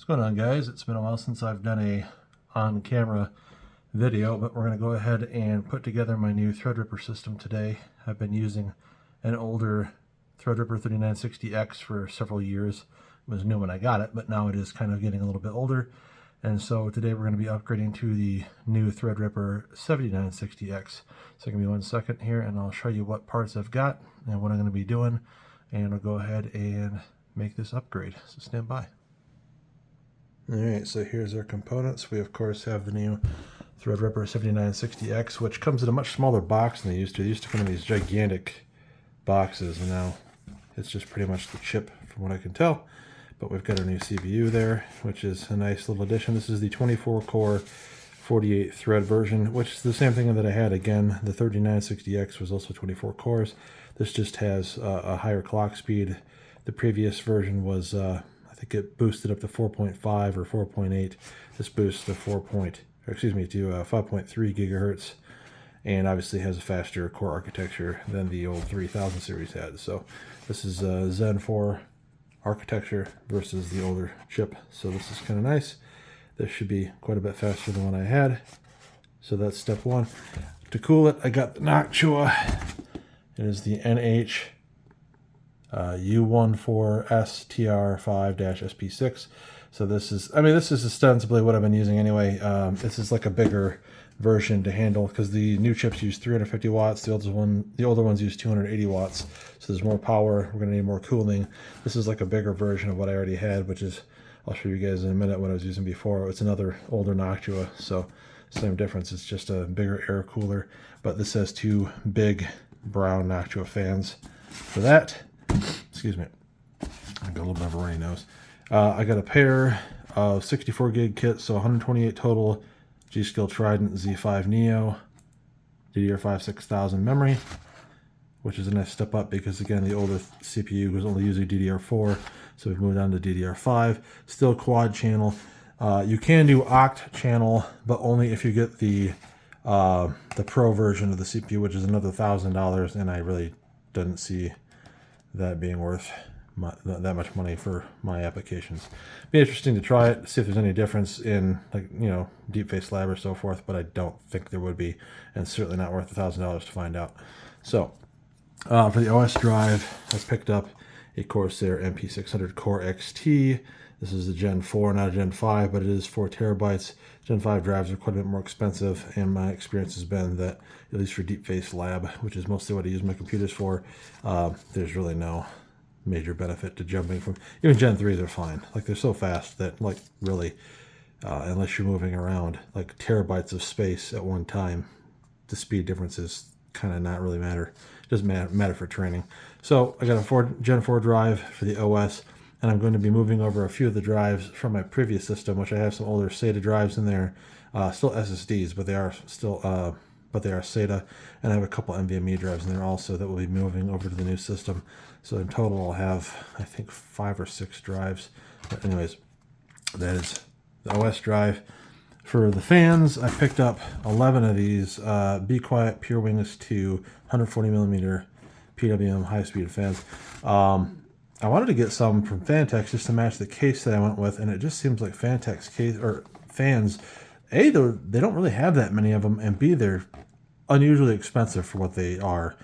What's going on, guys? It's been a while since I've done a on-camera video, but we're going to go ahead and put together my new Threadripper system today. I've been using an older Threadripper 7960x for several years. It was new when I got it, but now it is kind of getting a little bit older. And so today we're going to be upgrading to the new Threadripper 7960x. So give me 1 second here and I'll show you what parts I've got and what I'm going to be doing. And I'll go ahead and make this upgrade. So stand by. Alright, so here's our components. We of course have the new Threadripper 7960x, which comes in a much smaller box than they used to. They used to come in these gigantic boxes, and now it's just pretty much the chip from what I can tell. But we've got a new CPU there, which is a nice little addition. This is the 24-core, 48-thread version, which is the same thing that I had. Again, the 3960X was also 24 cores. This just has a higher clock speed. The previous version was, I think it boosted up to 4.5 or 4.8. This boosts to 5.3 gigahertz, and obviously has a faster core architecture than the old 3000 series had. So this is Zen 4 architecture versus the older chip. So this is kind of nice. This should be quite a bit faster than what I had. So that's step one. To cool it, I got the Noctua. It is the NH U14STR5-SP6. So this is, this is ostensibly what I've been using anyway. This is like a bigger version to handle because the new chips use 350 watts. The older ones use 280 watts. So there's more power. We're going to need more cooling. This is like a bigger version of what I already had, which is, I'll show you guys in a minute what I was using before. It's another older Noctua. So same difference. It's just a bigger air cooler. But this has two big brown Noctua fans for that. Excuse me. I got a little bit of a runny nose. I got a pair of 64 gig kits, so 128 total. G-Skill Trident Z5 Neo, DDR5 6000 memory, which is a nice step up because again the older CPU was only using DDR4, so we've moved on to DDR5. Still quad channel. You can do oct channel, but only if you get the Pro version of the CPU, which is another $1,000, and I really didn't see that being worth that much money for my applications. Be interesting to try it, see if there's any difference in, like, DeepFaceLab or so forth, but I don't think there would be, and certainly not worth $1,000 to find out. So for the OS drive, I picked up a Corsair MP600 Core XT. This is a Gen 4, not a Gen 5, but it is 4 terabytes. Gen 5 drives are quite a bit more expensive, and my experience has been that, at least for DeepFaceLab, which is mostly what I use my computers for, there's really no major benefit to jumping from. Even Gen 3s are fine. Like, they're so fast that, like, really, unless you're moving around like terabytes of space at one time, the speed differences kind of not really matter. It doesn't matter for training. So I got a Gen 4 drive for the OS, and I'm going to be moving over a few of the drives from my previous system, which I have some older SATA drives in there, still SSDs, but they are still SATA, and I have a couple NVMe drives in there also that will be moving over to the new system. So in total I'll have, I think, 5 or 6 drives. But anyways, that is the OS drive. For the fans, I picked up 11 of these Be Quiet Pure Wings 2 140mm PWM high-speed fans. I wanted to get some from Phanteks just to match the case that I went with, and it just seems like Phanteks case or fans, A, they don't really have that many of them, and B, they're unusually expensive for what they are.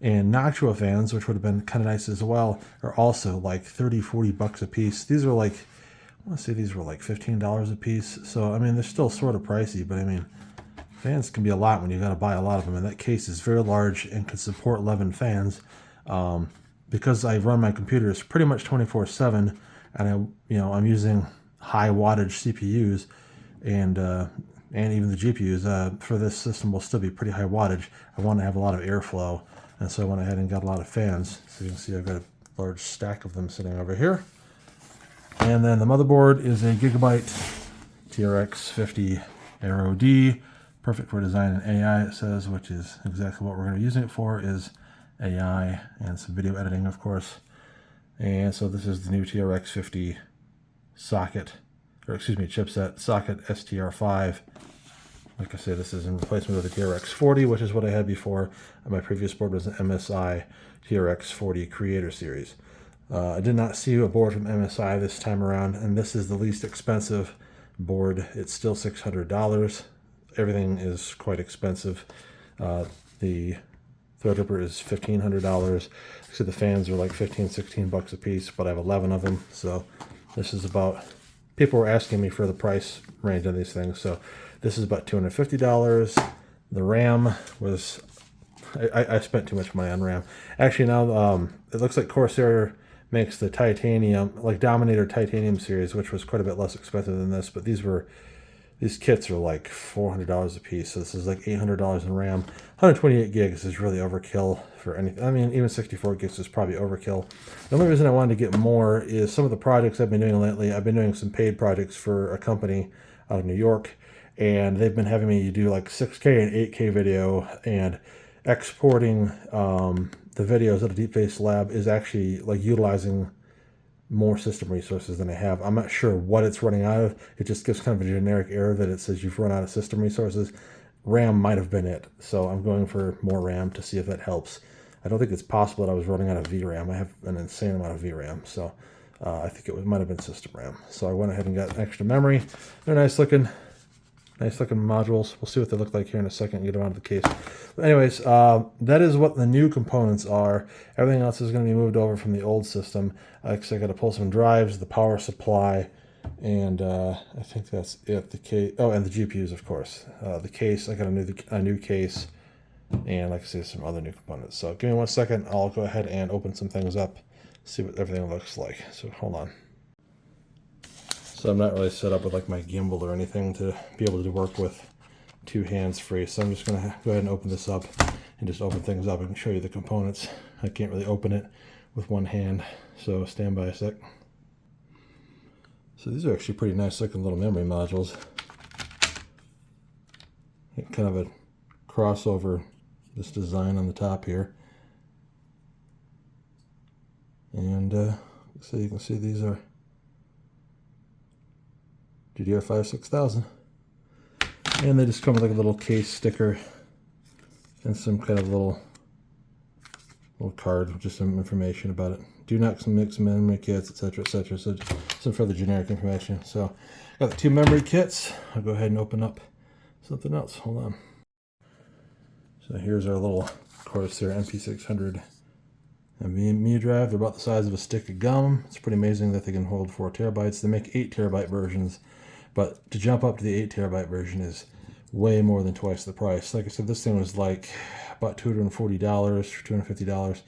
And Noctua fans, which would have been kind of nice as well, are also like 30-40 bucks a piece. These are like, I want to say these were like $15 a piece. So they're still sort of pricey, but fans can be a lot when you got to buy a lot of them, and that case is very large and can support 11 fans. Because I run my computers pretty much 24/7, and I'm using high wattage CPUs, and even the GPUs for this system will still be pretty high wattage. I want to have a lot of airflow, and so I went ahead and got a lot of fans. So you can see I've got a large stack of them sitting over here. And then the motherboard is a GIGABYTE TRX 50 AERO D, perfect for design and AI, it says, which is exactly what we're going to be using it for, is AI and some video editing, of course. And so this is the new TRX 50 chipset, socket STR5. Like I said, this is in replacement of the TRX 40, which is what I had before. My previous board was an MSI TRX 40 Creator Series. I did not see a board from MSI this time around, and this is the least expensive board. It's still $600. Everything is quite expensive. The Threadripper is $1,500. So the fans are like 15, 16 bucks a piece, but I have 11 of them. So this is about, people were asking me for the price range on these things. So this is about $250. The RAM was, I spent too much money on RAM. Actually now it looks like Corsair makes the titanium, like Dominator titanium series, which was quite a bit less expensive than this, but these kits are like $400 a piece. So this is like $800 in RAM. 128 gigs is really overkill for anything. I mean, even 64 gigs is probably overkill. The only reason I wanted to get more is some of the projects I've been doing lately. I've been doing some paid projects for a company out of New York, and they've been having me do like 6K and 8K video, and exporting the videos out of DeepFaceLab is actually like utilizing more system resources than I have. I'm not sure what it's running out of. It just gives kind of a generic error that it says you've run out of system resources. RAM might have been it. So I'm going for more RAM to see if that helps. I don't think it's possible that I was running out of VRAM. I have an insane amount of VRAM. So I think it might have been system RAM. So I went ahead and got extra memory. They're nice looking modules. We'll see what they look like here in a second, get them out of the case. But anyways, that is what the new components are. Everything else is going to be moved over from the old system. Because I got to pull some drives, the power supply, and I think that's it. The case, oh, and the GPUs, of course. The case, I got a new case, and like I say, some other new components. So give me 1 second. I'll go ahead and open some things up, see what everything looks like. So hold on. So I'm not really set up with like my gimbal or anything to be able to work with two hands free. So I'm just going to go ahead and open this up and just open things up and show you the components. I can't really open it with one hand, so stand by a sec. So these are actually pretty nice looking little memory modules. Kind of a crossover, this design on the top here. And so you can see these are DDR5 6000, and they just come with like a little case sticker and some kind of little card with just some information about it. Do not mix memory kits, etc., etc. So some further generic information. So got the two memory kits. I'll go ahead and open up something else. Hold on. So here's our little Corsair MP600 NVMe drive. They're about the size of a stick of gum. It's pretty amazing that they can hold 4 terabytes. They make 8 terabyte versions, but to jump up to the 8 terabyte version is way more than twice the price. Like I said, this thing was like about $240 or $250,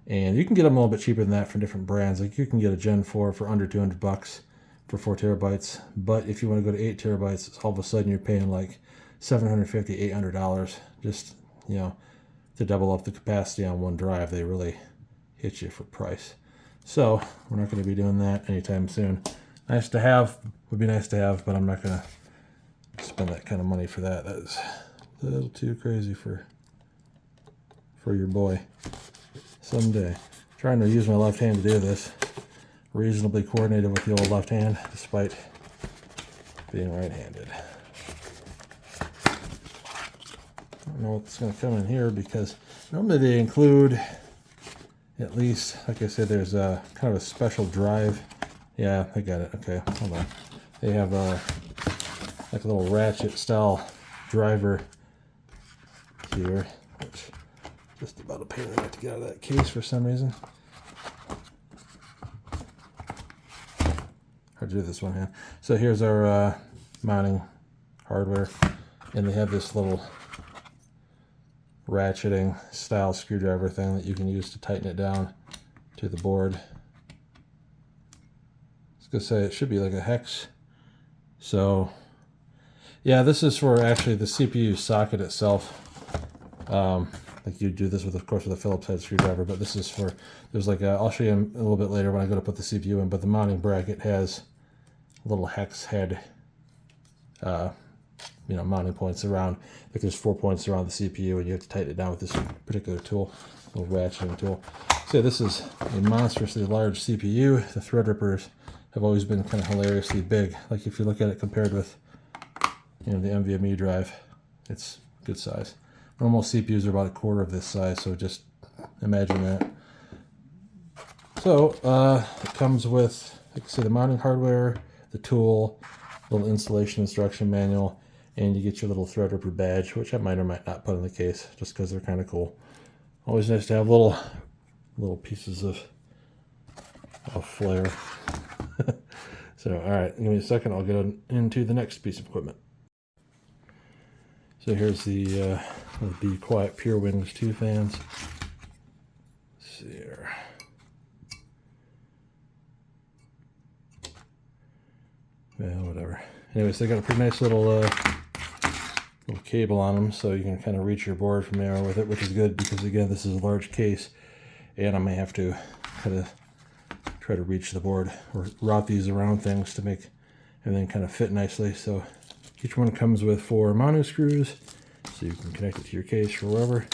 and you can get them a little bit cheaper than that from different brands. Like you can get a Gen 4 for under 200 bucks for 4 terabytes, but if you want to go to 8 terabytes, all of a sudden you're paying like $750, $800 just, you know, to double up the capacity on one drive. They really hit you for price. So we're not going to be doing that anytime soon. Nice to have, would be nice to have, but I'm not going to spend that kind of money for that. That is a little too crazy for your boy. Someday. Trying to use my left hand to do this. Reasonably coordinated with the old left hand, despite being right-handed. I don't know what's going to come in here, because normally they include, at least, like I said, there's a kind of a special drive. Yeah, I got it. Okay, hold on. They have like a little ratchet style driver here, which just about a pain in the neck to get out of that case for some reason. Hard to do this one hand. So here's our mounting hardware, and they have this little ratcheting style screwdriver thing that you can use to tighten it down to the board. I was gonna say it should be like a hex. So yeah, this is for actually the CPU socket itself. Like you do this with, of course, with a Phillips head screwdriver, but this is for, there's like a, I'll show you a little bit later when I go to put the CPU in, but the mounting bracket has a little hex head, you know, mounting points around. Like there's 4 points around the CPU, and you have to tighten it down with this particular tool, little ratcheting tool. So this is a monstrously large CPU. The Threadrippers have always been kind of hilariously big. Like if you look at it compared with, you know, the NVMe drive, it's good size. Normal CPUs are about a quarter of this size, so just imagine that. So it comes with, like I say, the mounting hardware, the tool, little installation instruction manual, and you get your little Threadripper badge, which I might or might not put in the case, just because they're kind of cool. Always nice to have little pieces of flair. So, all right, give me a second. I'll get into the next piece of equipment. So here's the Be Quiet Pure Wings 2 fans. Let's see here. Well, whatever. Anyways, they got a pretty nice little cable on them, so you can kind of reach your board from there with it, which is good because, again, this is a large case, and I may have to kind of try to reach the board or route these around things to make everything kind of fit nicely. So each one comes with 4 mounting screws, so you can connect it to your case or wherever. Like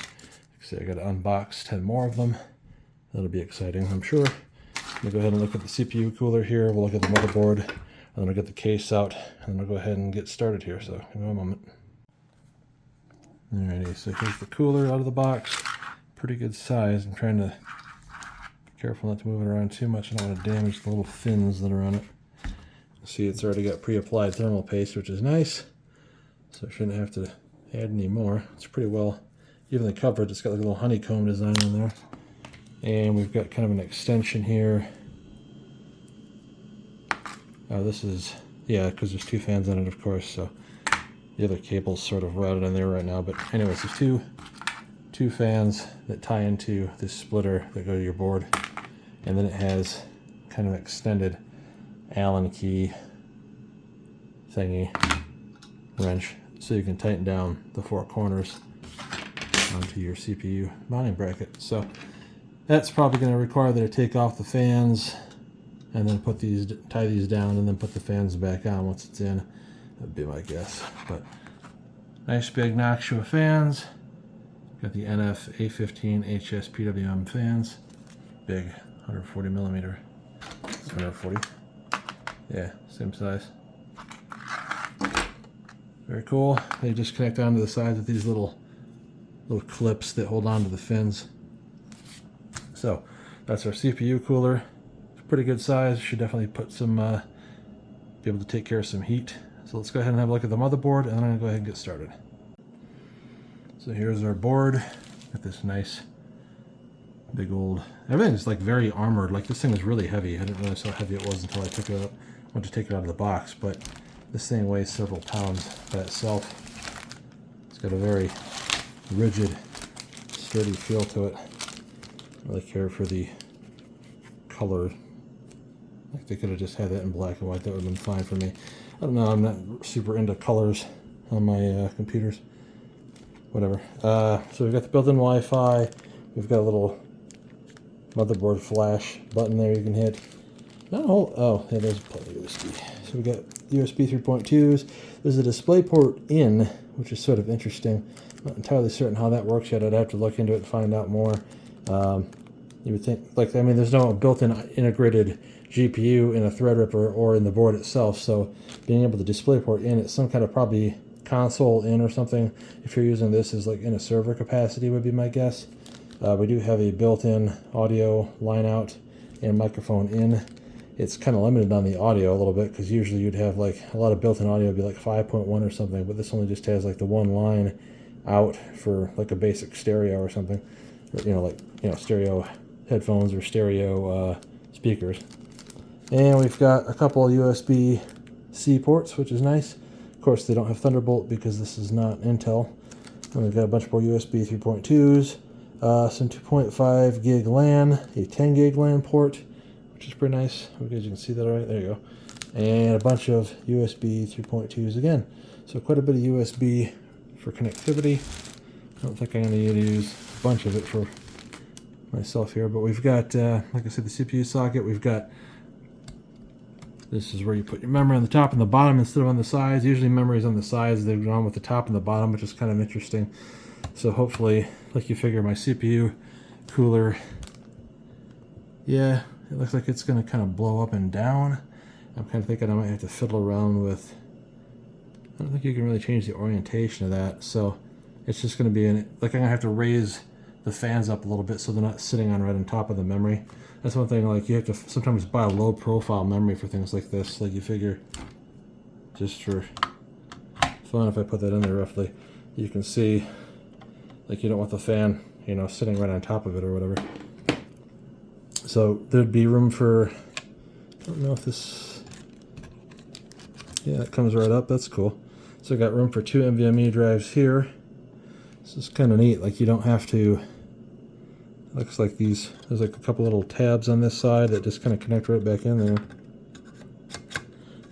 I say, I got to unbox 10 more of them. That'll be exciting, I'm sure. I'm going to go ahead and look at the CPU cooler here. We'll look at the motherboard. I'm going to get the case out, and I'll go ahead and get started here. So give me a moment. Alrighty, so here's the cooler out of the box. Pretty good size. I'm trying to be careful not to move it around too much. I don't want to damage the little fins that are on it. See, it's already got pre-applied thermal paste, which is nice. So I shouldn't have to add any more. It's pretty well evenly covered. It's got like a little honeycomb design on there. And we've got kind of an extension here. This is, yeah, because there's 2 fans on it, of course, so the other cable's sort of routed in there right now. But anyways, there's two fans that tie into this splitter that go to your board. And then it has kind of an extended Allen key thingy wrench, so you can tighten down the 4 corners onto your CPU mounting bracket. So that's probably going to require that I take off the fans and then tie these down and then put the fans back on once it's in. That'd be my guess. But nice big Noctua fans. Got the NF A15HS PWM fans. Big, 140 millimeter. 140. Yeah, same size. Very cool. They just connect onto the sides with these little clips that hold on to the fins. So that's our CPU cooler. It's pretty good size. Should definitely put some, be able to take care of some heat. So let's go ahead and have a look at the motherboard, and then I'm gonna go ahead and get started. So here's our board. Got this nice big old, everything's like very armored. Like this thing is really heavy. I didn't realize how heavy it was until I went to take it out of the box, but this thing weighs several pounds by itself. It's got a very rigid, sturdy feel to it. I really care for the color. Like they could have just had that in black and white. That would have been fine for me. I don't know. I'm not super into colors on my computers. Whatever. So we've got the built-in Wi-Fi. We've got a little motherboard flash button there you can hit. Not a whole, oh, yeah, there's plenty of USB. So we got USB 3.2s. There's a display port in, which is sort of interesting. I'm not entirely certain how that works yet. I'd have to look into it and find out more. You would think, like, I mean, there's no built-in integrated GPU in a Threadripper or in the board itself, so being able to display port in, it's some kind of probably console in or something. If you're using this as like in a server capacity would be my guess. We do have a built-in audio line out and microphone in. It's kind of limited on the audio a little bit because usually you'd have like a lot of built-in audio would be like 5.1 or something, but this only just has like the one line out for like a basic stereo or something, or, stereo headphones or stereo speakers. And we've got a couple of USB-C ports, which is nice. Of course, they don't have Thunderbolt because this is not Intel. And we've got a bunch more USB 3.2s, some 2.5 gig LAN, a 10 gig LAN port, which is pretty nice. Okay, you can see that right there. You go. And a bunch of USB 3.2s again. So quite a bit of USB for connectivity. I don't think I'm going to use a bunch of it for myself here, but we've got, like I said, the CPU socket. We've got, this is where you put your memory on the top and the bottom instead of on the sides. Usually memory is on the sides. They've gone with the top and the bottom, which is kind of interesting. So hopefully, like you figure, my CPU cooler, yeah, it looks like it's going to kind of blow up and down. I'm kind of thinking I might have to fiddle around with, I don't think you can really change the orientation of that. So it's just going to be, like I'm going to have to raise the fans up a little bit so they're not sitting on right on top of the memory. That's one thing, like you have to sometimes buy a low profile memory for things like this. Like you figure, just for fun, if I put that in there roughly, you can see, like you don't want the fan, you know, sitting right on top of it or whatever. So there'd be room for, I don't know if this, yeah, it comes right up, that's cool. So I got room for 2 NVMe drives here. This is kind of neat, like you don't have to, looks like these, there's like a couple little tabs on this side that just kind of connect right back in there.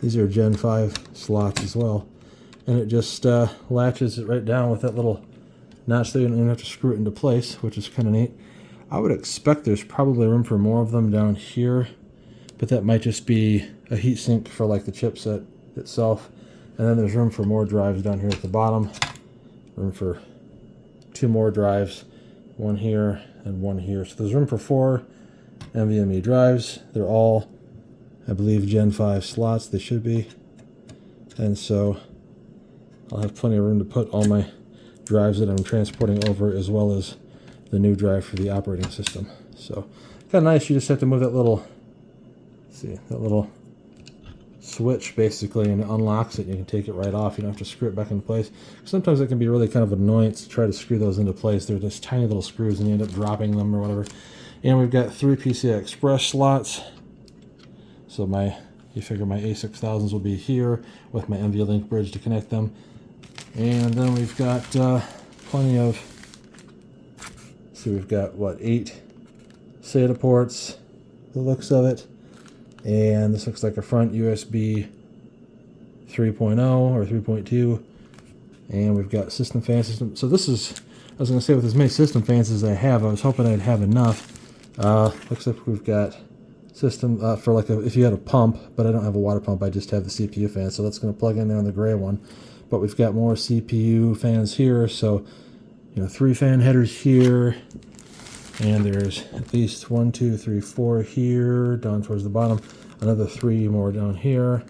These are Gen 5 slots as well. And it just latches it right down with that little notch there. You don't even have to screw it into place, which is kind of neat. I would expect there's probably room for more of them down here, but that might just be a heatsink for like the chipset itself. And then there's room for more drives down here at the bottom. Room for 2 more drives, 1 here and 1 here. So there's room for 4 NVMe drives. They're all, I believe, Gen 5 slots. They should be. And so I'll have plenty of room to put all my drives that I'm transporting over, as well as the new drive for the operating system. So kind of nice. You just have to move that little, see, that little switch basically, and it unlocks it. You can take it right off. You don't have to screw it back into place. Sometimes it can be really kind of annoying to try to screw those into place. They're just tiny little screws and you end up dropping them or whatever. And we've got 3 PCI Express slots. So you figure my A6000s will be here with my NVLink bridge to connect them. And then we've got plenty of, so we've got what, 8 SATA ports, the looks of it. And this looks like a front USB 3.0 or 3.2. And we've got system fan system. So this is, I was going to say, with as many system fans as I have, I was hoping I'd have enough. Looks like we've got system for like if you had a pump, but I don't have a water pump, I just have the CPU fan. So that's going to plug in there on the gray one. But we've got more CPU fans here. So, you know, 3 fan headers here. And there's at least 1, 2, 3, 4 here, down towards the bottom. Another 3 more down here.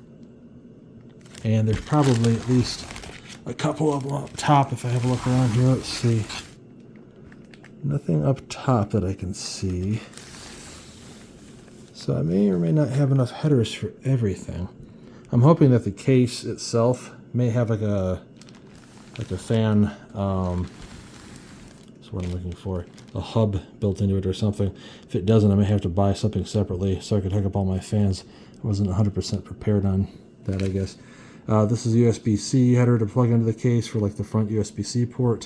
And there's probably at least a couple of them up top if I have a look around here. Let's see. Nothing up top that I can see. So I may or may not have enough headers for everything. I'm hoping that the case itself may have like a fan, that's what I'm looking for, a hub built into it or something. If it doesn't, I may have to buy something separately so I could hook up all my fans. I wasn't 100% prepared on that, I guess. This is USB-C header to plug into the case for like the front USB-C port.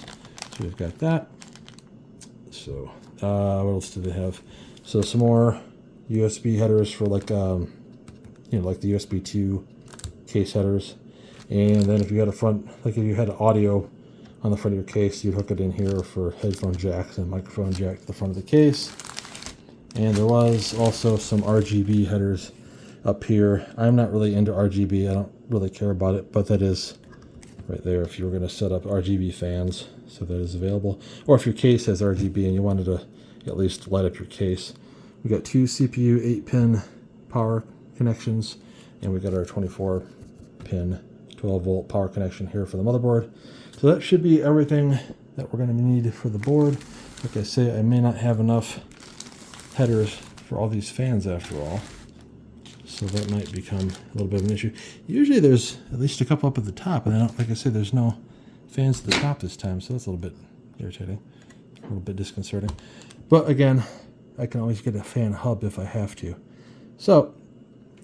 So we've got that. So what else do they have? So some more USB headers for like you know, like the USB 2 case headers. And then if you had a front, like if you had audio on the front of your case, you'd hook it in here for headphone jacks and microphone jack to the front of the case. And there was also some RGB headers up here. I'm not really into RGB. I don't really care about it, but that is right there if you were going to set up RGB fans. So that is available. Or if your case has RGB and you wanted to at least light up your case. We got 2 CPU 8-pin power connections, and we got our 24-pin 12-volt power connection here for the motherboard. So that should be everything that we're going to need for the board. Like I say, I may not have enough headers for all these fans after all, so that might become a little bit of an issue. Usually there's at least a couple up at the top, and I don't, like I said, there's no fans at the top this time, so that's a little bit irritating, a little bit disconcerting. But again, I can always get a fan hub if I have to. So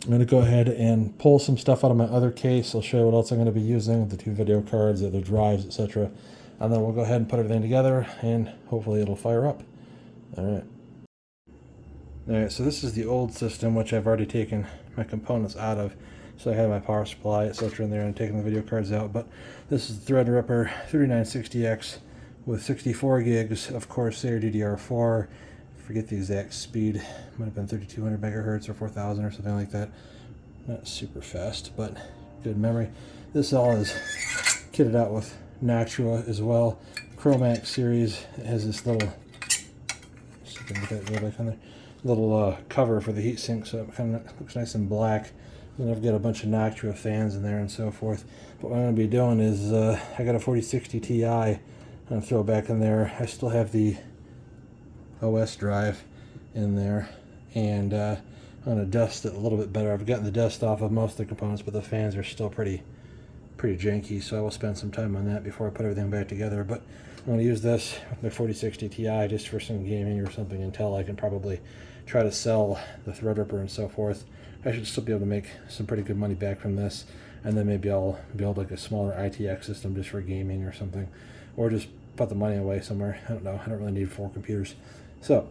I'm going to go ahead and pull some stuff out of my other case. I'll show you what else I'm going to be using, the 2 video cards, the other drives, etc. And then we'll go ahead and put everything together, and hopefully it'll fire up. All right, so this is the old system, which I've already taken my components out of. So I have my power supply, etc. in there, and taking the video cards out. But this is the Threadripper 7960x with 64 gigs of Corsair DDR4. Forget the exact speed. Might have been 3200 megahertz or 4000 or something like that. Not super fast, but good memory. This all is kitted out with Noctua as well. Chromax series. It has this little, see if I can get that back on there, little cover for the heatsink, so it kind of looks nice and black. Then I've got a bunch of Noctua fans in there and so forth. But what I'm going to be doing is I got a 4060 Ti. I'm going to throw it back in there. I still have the OS drive in there, and I'm going to dust it a little bit better. I've gotten the dust off of most of the components, but the fans are still pretty janky, so I will spend some time on that before I put everything back together. But I'm going to use this with my 4060 Ti just for some gaming or something until I can probably try to sell the Threadripper and so forth. I should still be able to make some pretty good money back from this, and then maybe I'll build like a smaller EATX system just for gaming or something, or just put the money away somewhere. I don't know. I don't really need 4 computers. So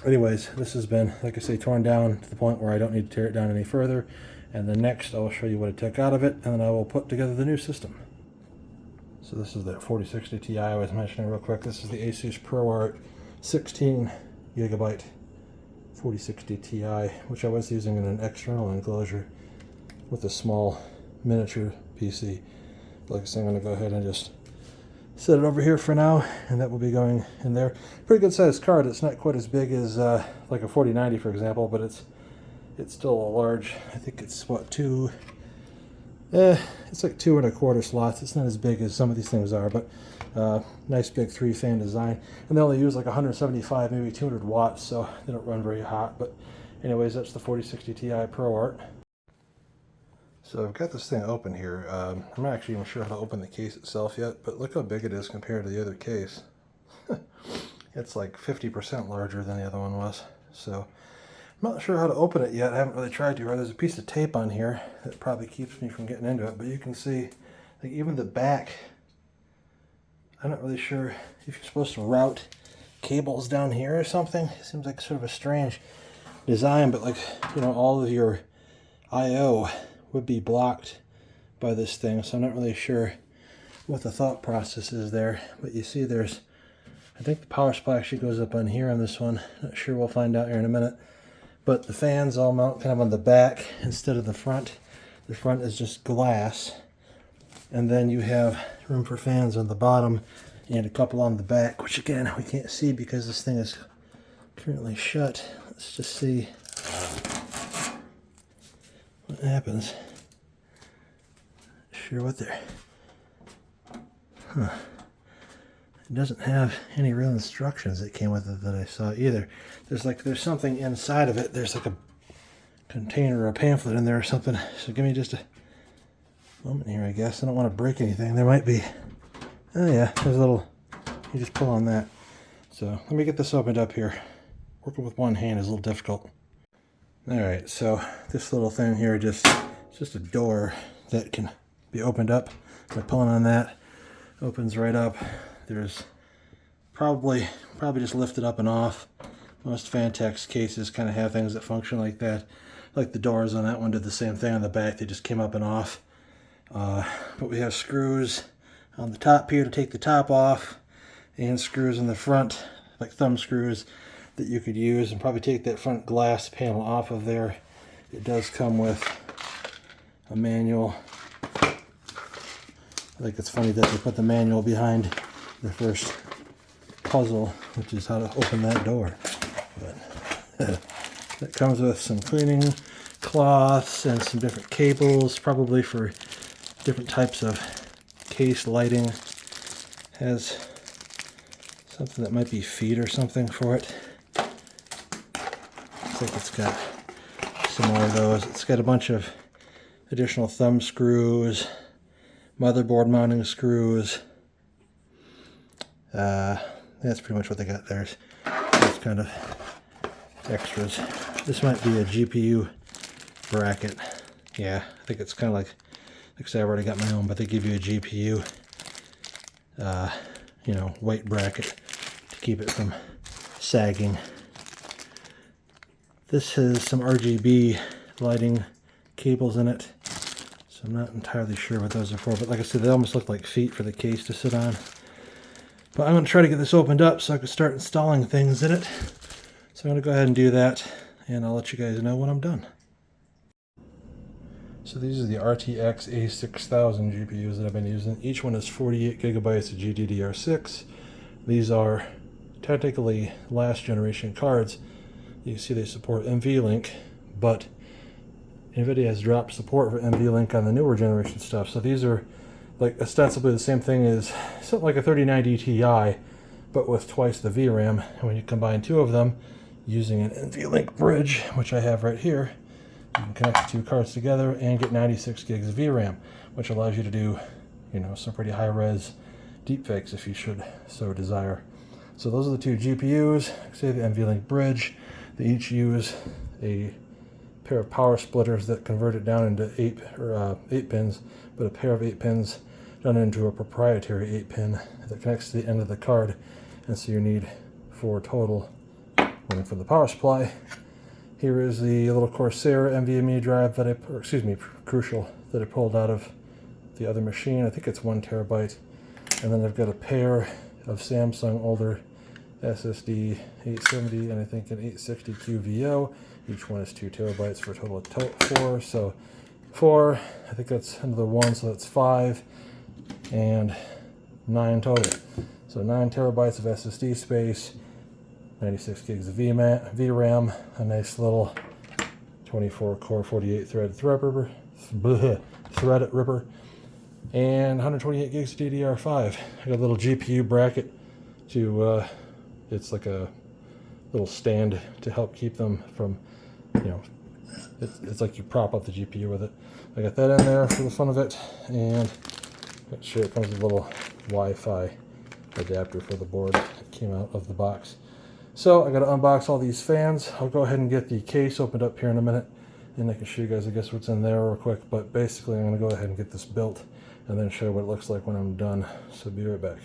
anyways, this has been, like I say, torn down to the point where I don't need to tear it down any further. And then next I'll show you what I took out of it, and then I will put together the new system. So this is that 4060 Ti I was mentioning real quick. This is the Asus ProArt 16 gigabyte 4060 Ti, which I was using in an external enclosure with a small miniature PC. Like I say, I'm going to go ahead and just set it over here for now, and that will be going in there. Pretty good sized card. It's not quite as big as like a 4090, for example, but it's still a large. I think it's what, it's like 2 1/4 slots. It's not as big as some of these things are, but nice big 3-fan design. And they only use like 175, maybe 200 watts, so they don't run very hot. But anyways, that's the 4060 Ti ProArt. So I've got this thing open here. I'm not actually even sure how to open the case itself yet, but look how big it is compared to the other case. It's like 50% larger than the other one was. So I'm not sure how to open it yet. I haven't really tried to. There's a piece of tape on here that probably keeps me from getting into it, but you can see like even the back, I'm not really sure if you're supposed to route cables down here or something. It seems like sort of a strange design, but like, you know, all of your I/O would be blocked by this thing, so I'm not really sure what the thought process is there. But you see there's, I think the power supply actually goes up on here on this one. Not sure, we'll find out here in a minute. But the fans all mount kind of on the back instead of the front. The front is just glass, and then you have room for fans on the bottom and a couple on the back, which again we can't see because this thing is currently shut. Let's just see what happens. Sure what they're... It doesn't have any real instructions that came with it that I saw either. There's something inside of it. There's like a container or a pamphlet in there or something. So give me just a moment here, I guess. I don't want to break anything. There might be... Oh yeah, there's a little... You just pull on that. So let me get this opened up here. Working with one hand is a little difficult. Alright, so this little thing here it's just a door that can be opened up by pulling on that. Opens right up. There's probably just lift it up and off. Most Phanteks cases kind of have things that function like that. Like the doors on that one did the same thing on the back. They just came up and off. But we have screws on the top here to take the top off, and screws in the front, like thumb screws, that you could use, and probably take that front glass panel off of there. It does come with a manual. I think it's funny that they put the manual behind the first puzzle, which is how to open that door. But that comes with some cleaning cloths and some different cables, probably for different types of case lighting. Has something that might be feet or something for it. Looks like it's got some more of those. It's got a bunch of additional thumb screws, motherboard mounting screws. That's pretty much what they got there. It's kind of extras. This might be a GPU bracket. Yeah, I think it's kind of like I said, I've already got my own, but they give you a GPU, you know, weight bracket to keep it from sagging. This has some RGB lighting cables in it, so I'm not entirely sure what those are for, but like I said, they almost look like feet for the case to sit on. But I'm going to try to get this opened up so I can start installing things in it. So I'm going to go ahead and do that, and I'll let you guys know when I'm done. So these are the RTX A6000 GPUs that I've been using. Each one is 48 gigabytes of GDDR6. These are technically last generation cards. You can see they support NVLink, but NVIDIA has dropped support for NVLink on the newer generation stuff. So these are like ostensibly the same thing as something like a 3090 Ti, but with twice the VRAM. And when you combine two of them using an NVLink bridge, which I have right here, you can connect the two cards together and get 96 gigs of VRAM, which allows you to do, you know, some pretty high-res deepfakes if you should so desire. So those are the two GPUs. Say the NVLink bridge. They each use a pair of power splitters that convert it down into 8 pins, but a pair of 8 pins done into a proprietary 8-pin that connects to the end of the card. And so you need 4 total running from the power supply. Here is the little Corsair NVMe drive that Crucial, that I pulled out of the other machine. I think it's 1 terabyte. And then I've got a pair of Samsung older SSD 870 and I think an 860 QVO. Each one is 2 terabytes for a total of 4. So 4, I think that's another 1, so that's 5, and 9 total. So 9 terabytes of SSD space, 96 gigs of VRAM, a nice little 24 core 48 thread Threadripper, and 128 gigs of DDR5. I got a little GPU bracket to, it's like a little stand to help keep them from, you know, it's like you prop up the GPU with it. I got that in there for the fun of it, and sure, it comes with a little Wi-Fi adapter for the board that came out of the box. So I got to unbox all these fans. I'll go ahead and get the case opened up here in a minute, and I can show you guys, I guess, what's in there real quick. But basically, I'm going to go ahead and get this built and then show you what it looks like when I'm done. So be right back.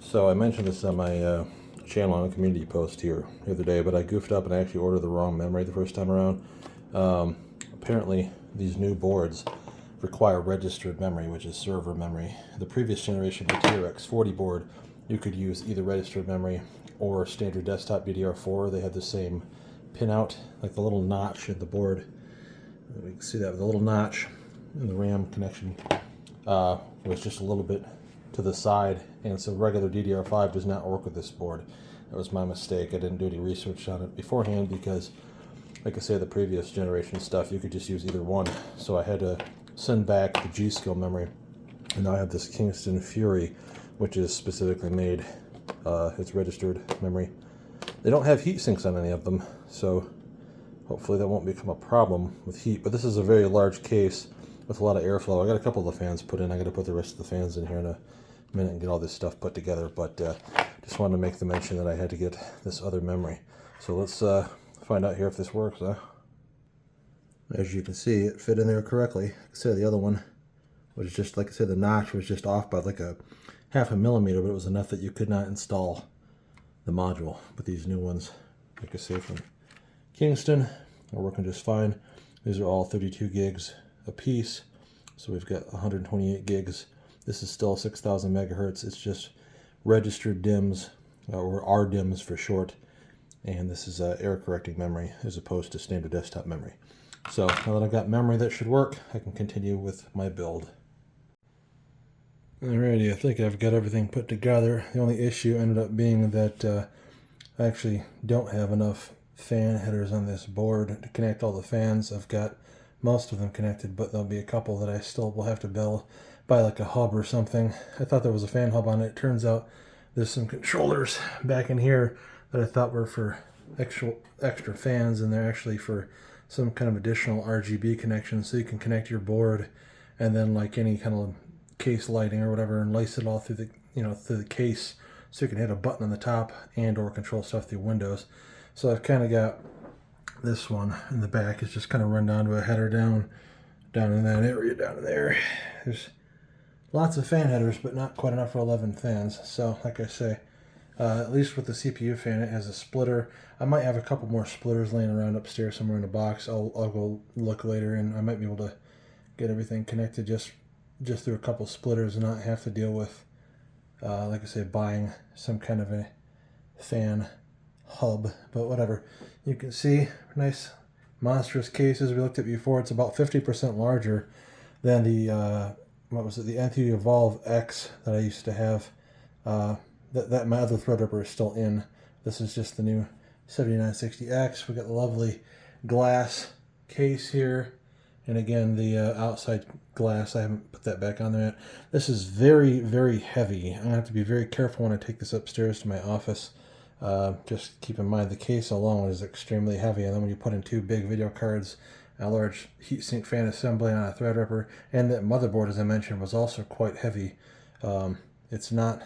So I mentioned this on my channel on a community post here the other day, but I goofed up and I actually ordered the wrong memory the first time around. Apparently, these new boards require registered memory, which is server memory. The previous generation RTX 40 board, you could use either registered memory or standard desktop DDR4. They had the same pinout, like the little notch in the board. You can see that with a little notch in the RAM connection was just a little bit to the side, and so regular DDR5 does not work with this board. That was my mistake. I didn't do any research on it beforehand because, like I say, the previous generation stuff, you could just use either one. So I had to send back the G-Skill memory, and now I have this Kingston Fury, which is specifically made, it's registered memory. They don't have heat sinks on any of them, so hopefully that won't become a problem with heat. But this is a very large case with a lot of airflow. I got a couple of the fans put in. I got to put the rest of the fans in here in a minute and get all this stuff put together. But just wanted to make the mention that I had to get this other memory. So let's find out here if this works. As you can see, it fit in there correctly. Like I said, the other one was just, like I said, the notch was just off by like a half a millimeter, but it was enough that you could not install the module. But these new ones, like I say, from Kingston, are working just fine. These are all 32 gigs a piece, so we've got 128 gigs. This is still 6,000 megahertz. It's just registered DIMMs, or R-DIMMs for short, and this is error correcting memory as opposed to standard desktop memory. So now that I've got memory that should work, I can continue with my build. Alrighty, I think I've got everything put together. The only issue ended up being that I actually don't have enough fan headers on this board to connect all the fans. I've got most of them connected, but there'll be a couple that I still will have to buy like a hub or something. I thought there was a fan hub on it. It turns out there's some controllers back in here that I thought were for extra fans, and they're actually for some kind of additional RGB connection, so you can connect your board and then like any kind of case lighting or whatever, and lace it all through the through the case, so you can hit a button on the top and or control stuff through Windows. So I've kind of got this one in the back. It's just kind of run down to a header down in that area down in there. There's lots of fan headers, but not quite enough for 11 fans. So like I say, at least with the CPU fan, it has a splitter. I might have a couple more splitters laying around upstairs somewhere in a box. I'll go look later, and I might be able to get everything connected just through a couple splitters and not have to deal with, like I say, buying some kind of a fan hub. But whatever. You can see nice monstrous cases we looked at before. It's about 50% larger than the what was it, the Nth Evolve X that I used to have. That my other Threadripper is still in. This is just the new 7960X. We got the lovely glass case here, And again, the outside glass, I haven't put that back on there yet. This is very, very heavy. I'm going to have to be very careful when I take this upstairs to my office. Just keep in mind the case alone is extremely heavy, and then when you put in two big video cards, a large heatsink fan assembly on a Threadripper, and that motherboard, as I mentioned, was also quite heavy. It's not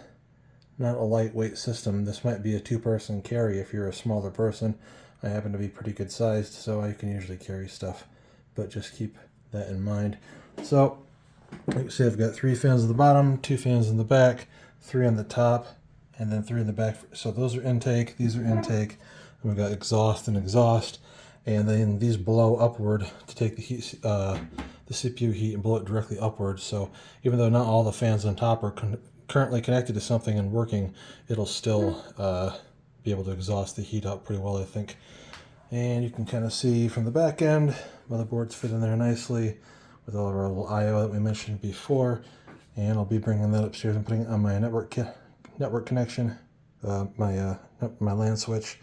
a lightweight system. This might be a two-person carry if you're a smaller person. I happen to be pretty good sized, so I can usually carry stuff, but just keep that in mind. So, like I say, I've got 3 fans at the bottom, 2 fans in the back, 3 on the top, and then 3 in the back. So those are intake, these are intake, and we've got exhaust and exhaust, and then these blow upward to take the heat, the CPU heat and blow it directly upward. So even though not all the fans on top are currently connected to something and working, it'll still be able to exhaust the heat out pretty well, I think. And you can kind of see from the back end, motherboards fit in there nicely with all of our little I/O that we mentioned before. And I'll be bringing that upstairs and putting it on my network connection, my LAN switch.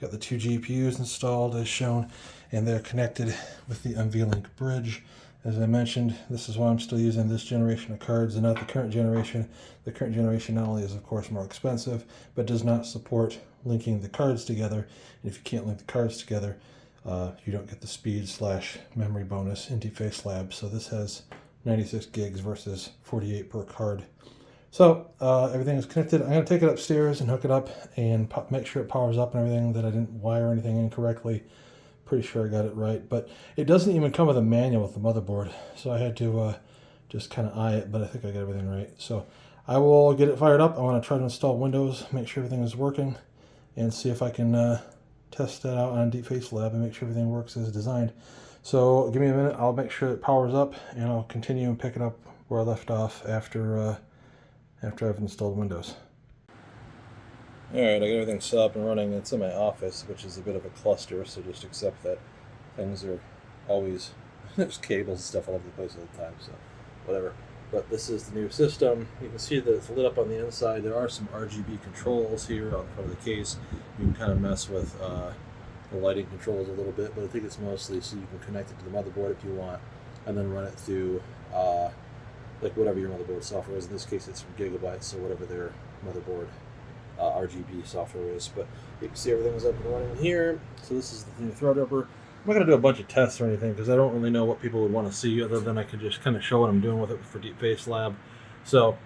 Got the 2 GPUs installed as shown, and they're connected with the NVLink bridge. As I mentioned, this is why I'm still using this generation of cards and not the current generation. The current generation not only is, of course, more expensive, but does not support linking the cards together. And if you can't link the cards together, you don't get the speed/memory bonus in DeepFaceLab. So this has 96 gigs versus 48 per card. So everything is connected. I'm going to take it upstairs and hook it up and make sure it powers up and everything, that I didn't wire anything incorrectly. Pretty sure I got it right, but it doesn't even come with a manual with the motherboard, so I had to just kind of eye it, but I think I got everything right. So I will get it fired up. I want to try to install Windows, make sure everything is working, and see if I can test that out on DeepFaceLab and make sure everything works as designed. So give me a minute. I'll make sure it powers up, and I'll continue and pick it up where I left off after I've installed Windows. Alright, I got everything set up and running. It's in my office, which is a bit of a cluster, so just accept that things are always, there's cables and stuff all over the place all the time, so whatever. But this is the new system. You can see that it's lit up on the inside. There are some RGB controls here on the front of the case. You can kind of mess with the lighting controls a little bit, but I think it's mostly so you can connect it to the motherboard if you want, and then run it through like whatever your motherboard software is. In this case, it's from GIGABYTE, so whatever their motherboard RGB software is. But you can see everything's up and running here. So this is the new Threadripper. I'm not going to do a bunch of tests or anything because I don't really know what people would want to see, other than I could just kind of show what I'm doing with it for DeepFaceLab. So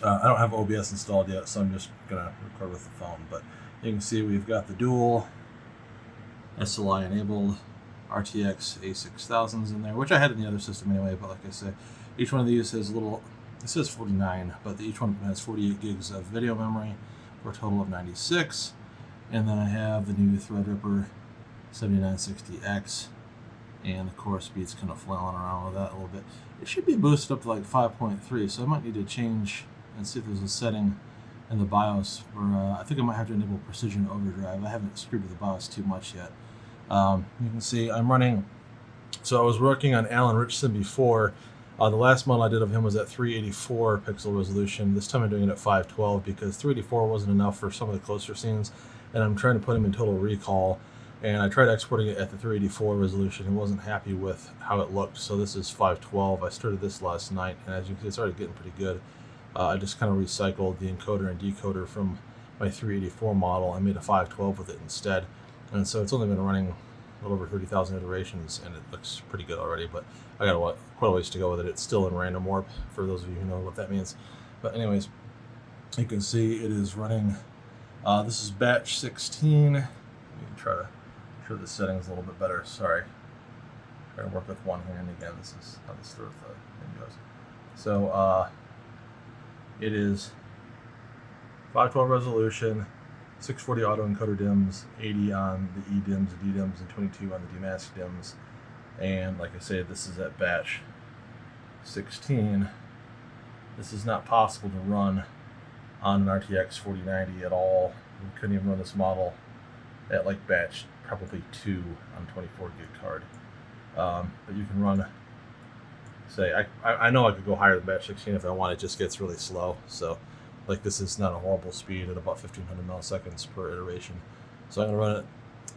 I don't have OBS installed yet, so I'm just going to record with the phone. But you can see we've got the dual SLI enabled RTX A6000s in there, which I had in the other system anyway, but like I said, each one of these has a little, it says 49, but each one of them has 48 gigs of video memory for a total of 96. And then I have the new Threadripper 7960x, and the core speed's kind of flailing around with that a little bit. It should be boosted up to like 5.3, so I might need to change and see if there's a setting in the BIOS where I think I might have to enable precision overdrive. I haven't screwed with the BIOS too much yet. You can see I'm running, so I was working on Alan Richardson before. The last model I did of him was at 384 pixel resolution. This time I'm doing it at 512 because 384 wasn't enough for some of the closer scenes, and I'm trying to put him in Total Recall. And I tried exporting it at the 384 resolution and wasn't happy with how it looked, so this is 512. I started this last night, and as you can see, it started getting pretty good. I just kind of recycled the encoder and decoder from my 384 model. I made a 512 with it instead, and so it's only been running a little over 30,000 iterations, and it looks pretty good already, but I got quite a ways to go with it. It's still in random warp, for those of you who know what that means. But anyways, you can see it is running, this is batch 16. Let me try to show the settings a little bit better. Sorry. Try to work with one hand again. This is how this sort of thing goes. So it is 512 resolution, 640 auto encoder DIMMs, 80 on the eDIMMs and DDIMMs, and 22 on the demask DIMMs. And like I said, this is at batch 16. This is not possible to run on an RTX 4090 at all. We couldn't even run this model at like batch probably 2 on 24 gig card. But you can run, say, I know I could go higher than batch 16 if I want. It just gets really slow. So like this is not a horrible speed at about 1500 milliseconds per iteration. So I'm going to run it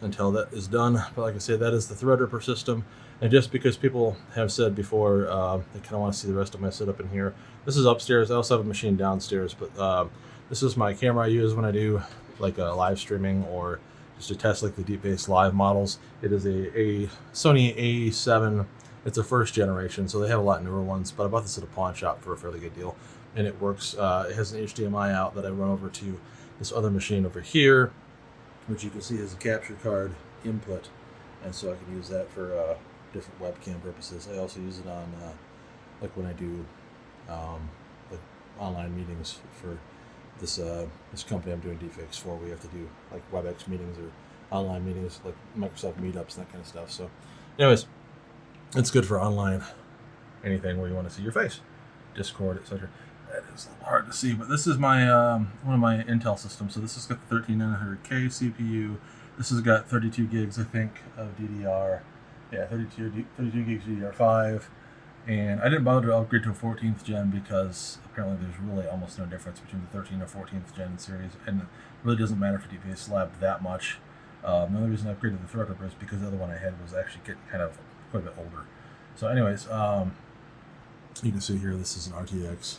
until that is done. But like I said, that is the Threadripper system. And just because people have said before they kind of want to see the rest of my setup in here, this is upstairs. I also have a machine downstairs, but this is my camera I use when I do like live streaming or just to test like the DeepFaceLab models. It is a Sony A7. It's a first generation, so they have a lot newer ones, but I bought this at a pawn shop for a fairly good deal, and it works. It has an HDMI out that I run over to this other machine over here, which you can see is a capture card input, and so I can use that for different webcam purposes. I also use it on like when I do like online meetings for this this company I'm doing deepfakes for. We have to do like WebEx meetings or online meetings, like Microsoft meetups and that kind of stuff. So, anyways, it's good for online anything where you want to see your face, Discord, etc. That is a little hard to see, but this is my one of my Intel systems. So this has got the 13900K CPU. This has got 32 gigs, I think, of DDR. Yeah, 32 gigs DDR5. And I didn't bother to upgrade to a 14th gen because apparently there's really almost no difference between the 13th or 14th gen series, and it really doesn't matter for DeepFaceLab that much. The only reason I upgraded the Threadripper is because the other one I had was actually getting kind of quite a bit older. So anyways, you can see here this is an RTX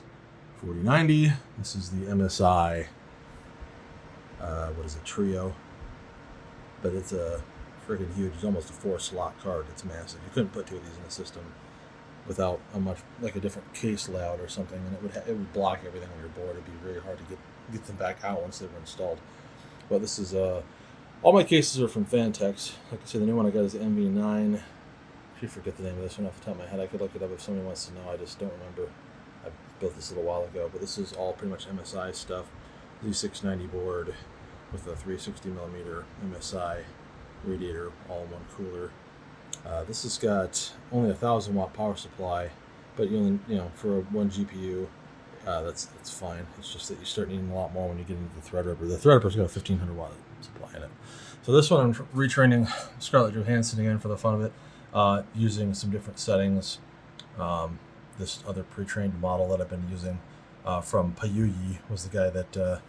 4090. This is the MSI, what is it, Trio? But it's a freaking huge, it's almost a 4-slot card. It's massive. You couldn't put 2 of these in a system without a much, like a different case layout or something, and it would block everything on your board. It'd be very hard to get them back out once they were installed. But this is all my cases are from Phanteks. Like I said, the new one I got is the MV9. I actually forget the name of this one off the top of my head. I could look it up if somebody wants to know. I just don't remember. I built this a little while ago, but this is all pretty much MSI stuff. Z690 board with a 360 millimeter MSI radiator, all in one cooler. This has got only a 1,000 watt power supply, but you only, for one GPU, that's fine. It's just that you start needing a lot more when you get into the Threadripper. The Threadripper's got a 1,500 watt supply in it. So this one I'm retraining Scarlett Johansson again for the fun of it, using some different settings. This other pre-trained model that I've been using from Payuyi was the guy that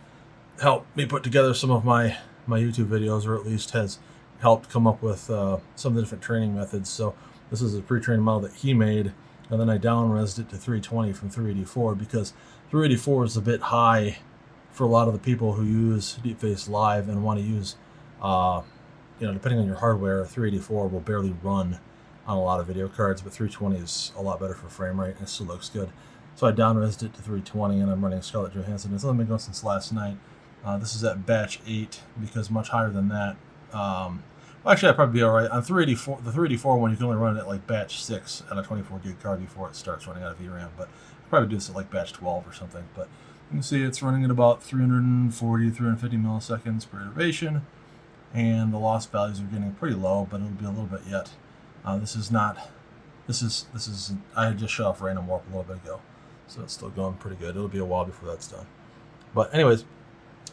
helped me put together some of my YouTube videos, or at least has helped come up with some of the different training methods. So this is a pre-trained model that he made, and then I down-resed it to 320 from 384 because 384 is a bit high for a lot of the people who use DeepFaceLab and want to use, depending on your hardware, 384 will barely run on a lot of video cards, but 320 is a lot better for frame rate and it still looks good. So I down-resed it to 320, and I'm running Scarlett Johansson. It's only been going since last night. This is at batch 8 because much higher than that. Actually, I'd probably be all right. On 384, the 384 one, you can only run it at like batch 6 on a 24 gig card before it starts running out of VRAM. But I'd probably do this at like batch 12 or something. But you can see it's running at about 340, 350 milliseconds per iteration. And the loss values are getting pretty low, but it'll be a little bit yet. This is, I just shut off random warp a little bit ago. So it's still going pretty good. It'll be a while before that's done. But anyways,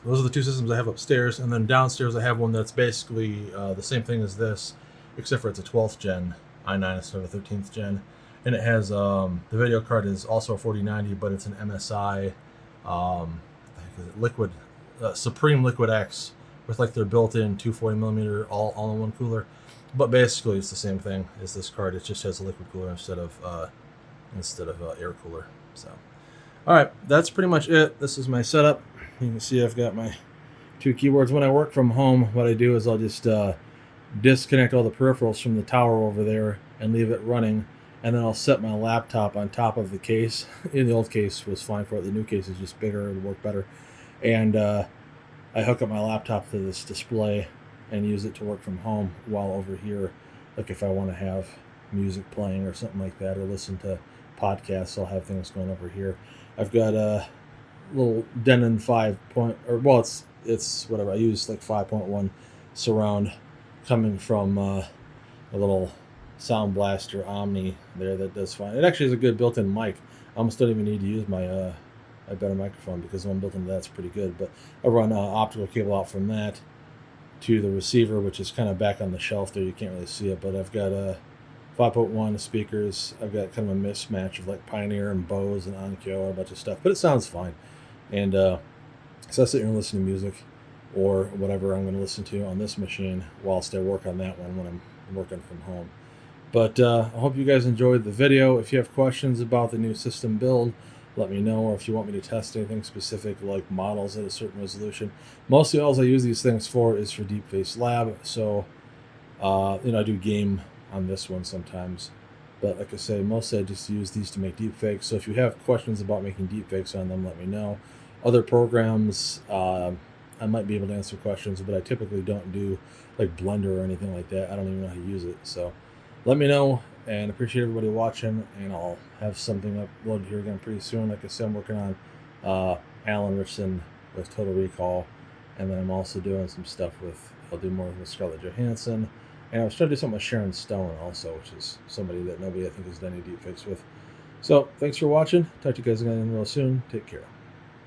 those are the two systems I have upstairs, and then downstairs I have one that's basically the same thing as this, except for it's a 12th gen i9 instead of a 13th gen, and it has the video card is also a 4090, but it's an MSI liquid Supreme Liquid X with like their built-in 240 millimeter all in one cooler, but basically it's the same thing as this card. It just has a liquid cooler instead of air cooler. So, all right, that's pretty much it. This is my setup. You can see I've got my 2 keyboards. When I work from home, what I do is I'll just disconnect all the peripherals from the tower over there and leave it running, and then I'll set my laptop on top of the case. In the old case was fine for it. The new case is just bigger. It'll work better. And I hook up my laptop to this display and use it to work from home while over here, like if I want to have music playing or something like that, or listen to podcasts, I'll have things going over here. I've got a little Denon 5 point, or well, it's whatever. I use like 5.1 surround coming from a little Sound Blaster Omni there that does fine. It actually is a good built-in mic. I almost don't even need to use my better microphone because the one built into that's pretty good. But I run an optical cable out from that to the receiver, which is kind of back on the shelf there. You can't really see it, but I've got 5.1 speakers. I've got kind of a mismatch of like Pioneer and Bose and Onkyo and a bunch of stuff, but it sounds fine. And so I sit here and listen to music or whatever I'm going to listen to on this machine whilst I work on that one when I'm working from home. But I hope you guys enjoyed the video. If you have questions about the new system build, let me know, or if you want me to test anything specific like models at a certain resolution. Mostly all I use these things for is for DeepFaceLab, so I do game on this one sometimes. But like I say, mostly I just use these to make deepfakes. So if you have questions about making deepfakes on them, let me know. Other programs, I might be able to answer questions, but I typically don't do like Blender or anything like that. I don't even know how to use it. So let me know, and appreciate everybody watching, and I'll have something uploaded here again pretty soon. Like I said, I'm working on Alan Richardson with Total Recall, and then I'm also doing some stuff with, I'll do more with Scarlett Johansson, and I was trying to do something with Sharon Stone also, which is somebody that nobody I think has done any deepfakes with. So thanks for watching. Talk to you guys again real soon. Take care.